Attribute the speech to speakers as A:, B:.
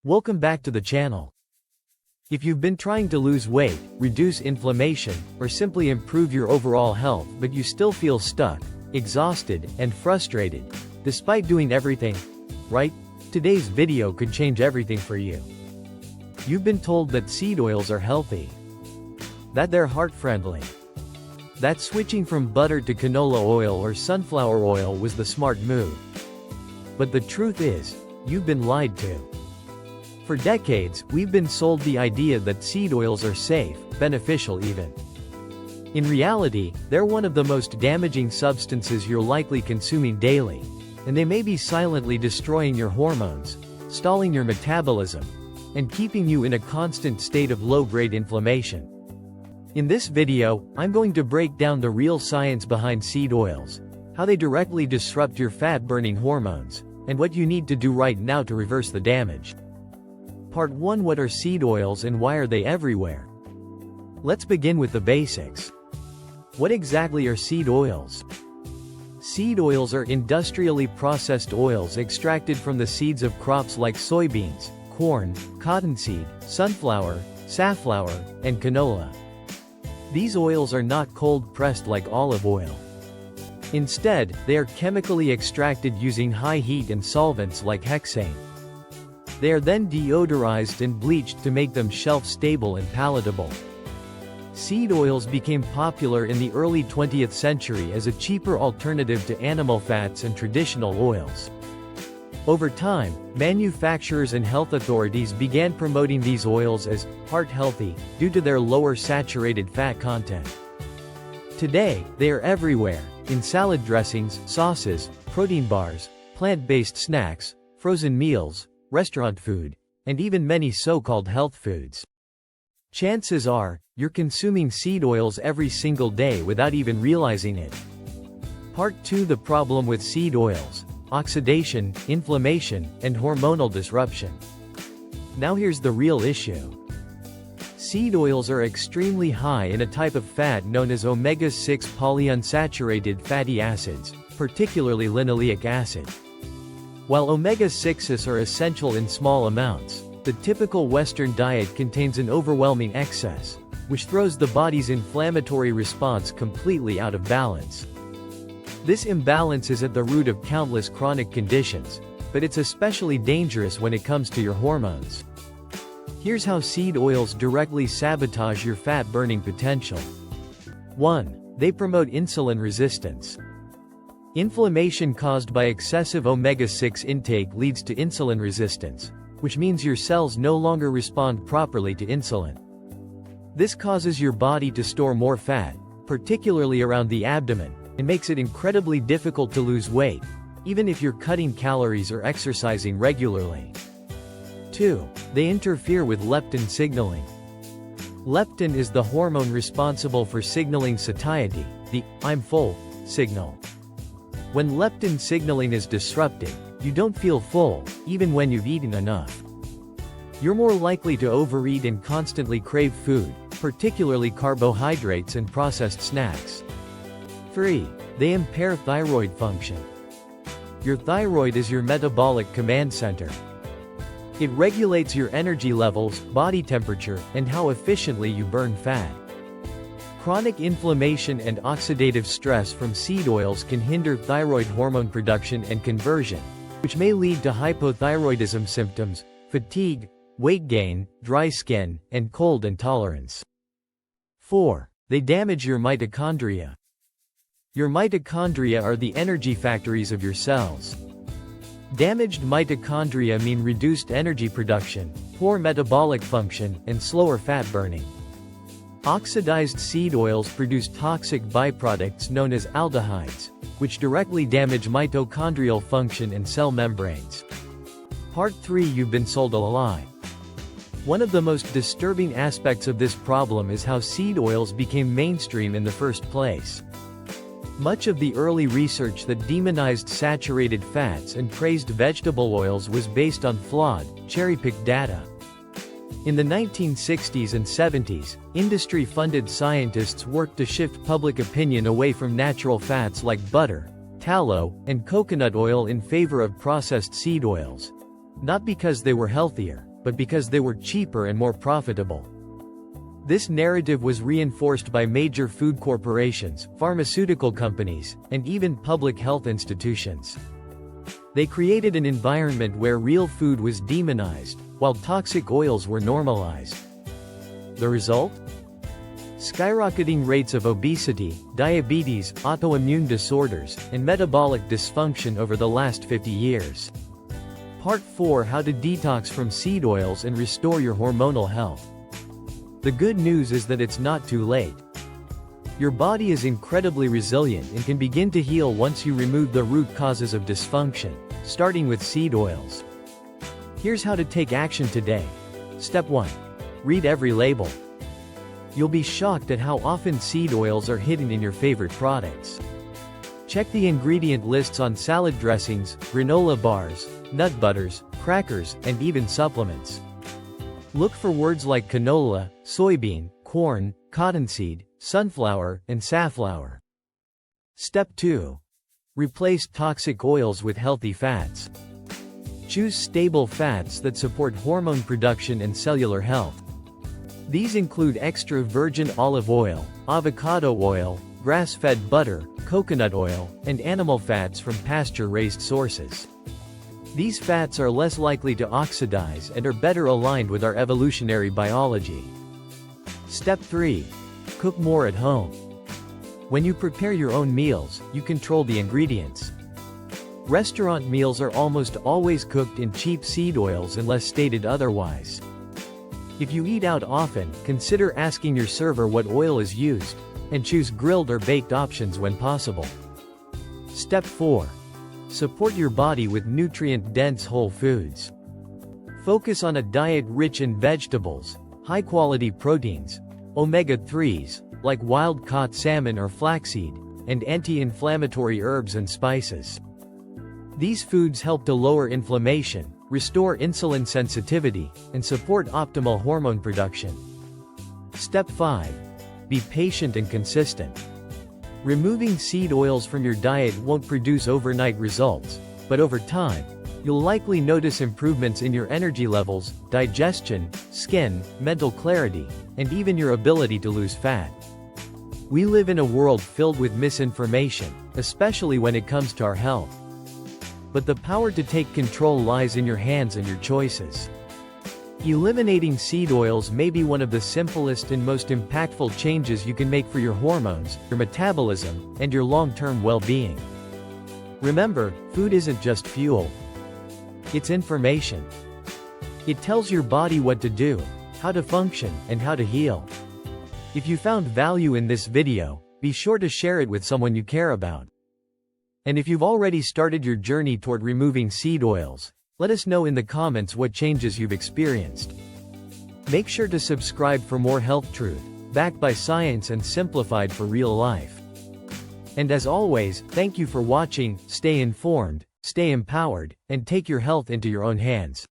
A: Welcome back to the channel. If you've been trying to lose weight, reduce inflammation, or simply improve your overall health but you still feel stuck, exhausted, and frustrated, despite doing everything right, today's video could change everything for you. You've been told that seed oils are healthy, that they're heart-friendly, that switching from butter to canola oil or sunflower oil was the smart move. But the truth is, you've been lied to. For decades, we've been sold the idea that seed oils are safe, beneficial even. In reality, they're one of the most damaging substances you're likely consuming daily, and they may be silently destroying your hormones, stalling your metabolism, and keeping you in a constant state of low-grade inflammation. In this video, I'm going to break down the real science behind seed oils, how they directly disrupt your fat-burning hormones, and what you need to do right now to reverse the damage. Part 1: What are seed oils and why are they everywhere? Let's begin with the basics. What exactly are seed oils? Seed oils are industrially processed oils extracted from the seeds of crops like soybeans, corn, cottonseed, sunflower, safflower, and canola. These oils are not cold-pressed like olive oil. Instead, they are chemically extracted using high heat and solvents like hexane. They are then deodorized and bleached to make them shelf-stable and palatable. Seed oils became popular in the early 20th century as a cheaper alternative to animal fats and traditional oils. Over time, manufacturers and health authorities began promoting these oils as heart-healthy due to their lower saturated fat content. Today, they are everywhere, in salad dressings, sauces, protein bars, plant-based snacks, frozen meals, restaurant food, and even many so-called health foods. Chances are, you're consuming seed oils every single day without even realizing it. Part 2: The problem with seed oils: oxidation, inflammation, and hormonal disruption. Now here's the real issue. Seed oils are extremely high in a type of fat known as omega-6 polyunsaturated fatty acids, particularly linoleic acid. While omega-6s are essential in small amounts, the typical Western diet contains an overwhelming excess, which throws the body's inflammatory response completely out of balance. This imbalance is at the root of countless chronic conditions, but it's especially dangerous when it comes to your hormones. Here's how seed oils directly sabotage your fat-burning potential. 1. They promote insulin resistance. Inflammation caused by excessive omega-6 intake leads to insulin resistance, which means your cells no longer respond properly to insulin. This causes your body to store more fat, particularly around the abdomen, and makes it incredibly difficult to lose weight, even if you're cutting calories or exercising regularly. 2. They interfere with leptin signaling. Leptin is the hormone responsible for signaling satiety, the "I'm full" signal. When leptin signaling is disrupted, you don't feel full, even when you've eaten enough. You're more likely to overeat and constantly crave food, particularly carbohydrates and processed snacks. 3. They impair thyroid function. Your thyroid is your metabolic command center. It regulates your energy levels, body temperature, and how efficiently you burn fat. Chronic inflammation and oxidative stress from seed oils can hinder thyroid hormone production and conversion, which may lead to hypothyroidism symptoms, fatigue, weight gain, dry skin, and cold intolerance. 4. They damage your mitochondria. Your mitochondria are the energy factories of your cells. Damaged mitochondria mean reduced energy production, poor metabolic function, and slower fat burning. Oxidized seed oils produce toxic byproducts known as aldehydes, which directly damage mitochondrial function and cell membranes. Part 3: You've been sold a lie. One of the most disturbing aspects of this problem is how seed oils became mainstream in the first place. Much of the early research that demonized saturated fats and praised vegetable oils was based on flawed, cherry-picked data. In the 1960s and 70s, industry-funded scientists worked to shift public opinion away from natural fats like butter, tallow, and coconut oil in favor of processed seed oils. Not because they were healthier, but because they were cheaper and more profitable. This narrative was reinforced by major food corporations, pharmaceutical companies, and even public health institutions. They created an environment where real food was demonized, while toxic oils were normalized. The result? Skyrocketing rates of obesity, diabetes, autoimmune disorders, and metabolic dysfunction over the last 50 years. Part 4: How to detox from seed oils and restore your hormonal health. The good news is that it's not too late. Your body is incredibly resilient and can begin to heal once you remove the root causes of dysfunction, starting with seed oils. Here's how to take action today. Step 1. Read every label. You'll be shocked at how often seed oils are hidden in your favorite products. Check the ingredient lists on salad dressings, granola bars, nut butters, crackers, and even supplements. Look for words like canola, soybean, corn, cottonseed, sunflower, and safflower. Step 2. Replace toxic oils with healthy fats. Choose stable fats that support hormone production and cellular health. These include extra virgin olive oil, avocado oil, grass-fed butter, coconut oil, and animal fats from pasture-raised sources. These fats are less likely to oxidize and are better aligned with our evolutionary biology. Step 3. Cook more at home. When you prepare your own meals, you control the ingredients. Restaurant meals are almost always cooked in cheap seed oils unless stated otherwise. If you eat out often, consider asking your server what oil is used, and choose grilled or baked options when possible. Step 4. Support your body with nutrient-dense whole foods. Focus on a diet rich in vegetables, high-quality proteins, omega-3s, like wild-caught salmon or flaxseed, and anti-inflammatory herbs and spices. These foods help to lower inflammation, restore insulin sensitivity, and support optimal hormone production. Step 5. Be patient and consistent. Removing seed oils from your diet won't produce overnight results, but over time, you'll likely notice improvements in your energy levels, digestion, skin, mental clarity, and even your ability to lose fat. We live in a world filled with misinformation, especially when it comes to our health. But the power to take control lies in your hands and your choices. Eliminating seed oils may be one of the simplest and most impactful changes you can make for your hormones, your metabolism, and your long-term well-being. Remember, food isn't just fuel. It's information. It tells your body what to do, how to function, and how to heal. If you found value in this video, be sure to share it with someone you care about. And if you've already started your journey toward removing seed oils, let us know in the comments what changes you've experienced. Make sure to subscribe for more health truth, backed by science and simplified for real life. And as always, thank you for watching. Stay informed, stay empowered, and take your health into your own hands.